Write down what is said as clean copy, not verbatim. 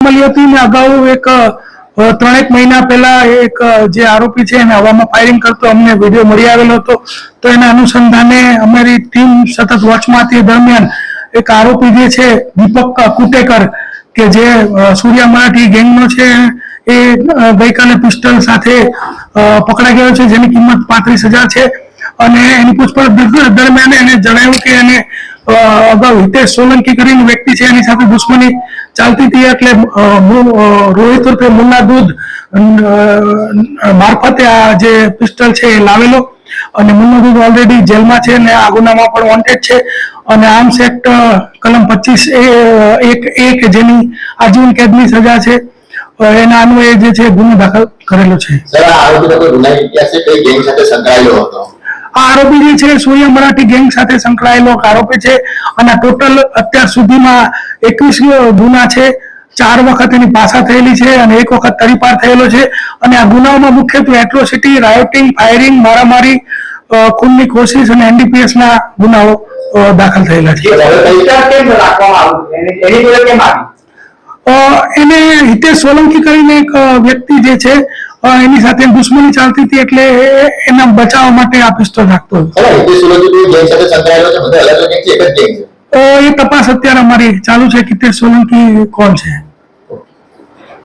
મળી હતી ને અગાઉ એક 3 મહિના પહેલા એક જે આરોપી છે એને હવામાં ફાયરિંગ કરતો અમને વિડીયો મળી આવેલો હતો. તો એના અનુસંધાને અમારી ટીમ સતત વોચમાં હતી. દરમિયાન એક આરોપી જે છે દીપક કુટેકર કે જે સૂર્યા મરાઠી ગેંગનો છે એ ગઈકાલે પિસ્ટલ સાથે પકડાઈ ગયો છે, જેની કિંમત 35,000 છે. અને એની પૂછપરછ દરમિયાન એને જણાવ્યું કે એને અગાઉ હિતેશ સોલંકી કરીને વ્યક્તિ છે એની સાથે દુશ્મની ચાલતી હતી, એટલે રોહિત ઉર્ફે મુન્ના દૂધ મારફતે આ જે પિસ્ટલ છે એ લાવેલો. અને મુન્ના દૂધ ઓલરેડી જેલમાં છે અને આ ગુનામાં પણ વોન્ટેડ છે. અને આર્મ્સ એક્ટ કલમ 25(1) કે જેની આજીવન કેદની સજા છે એના અન્વયે જે છે ગુનો દાખલ કરેલો છે. આ આરોપી જે છે સૂર્યા મરાઠી ગેંગ સાથે સંકળાયેલો આરોપી છે અને ટોટલ અત્યાર સુધીમાં 21 ગુના છે. 4 વખત એની પાછા થયેલી છે અને 1 વખત તડીપાર થયેલો છે. અને આ ગુનાઓમાં મુખ્યત્વે એટ્રોસિટી, રાયોટિંગ, ફાયરિંગ, મારામારી, ખૂનની કોશિશ અને એનડીપીએસ ના ગુનાઓ દાખલ થયેલા છે. એને હિતેશ સોલંકી કરીને એક વ્યક્તિ જે છે એની સાથે દુશ્મની ચાલતી હતી, એટલે એના બચાવવા માટે આ પિસ્તોલ રાખતો હતો. એ તપાસ અત્યારે અમારી ચાલુ છે કે હિતેશ સોલંકી કોણ છે.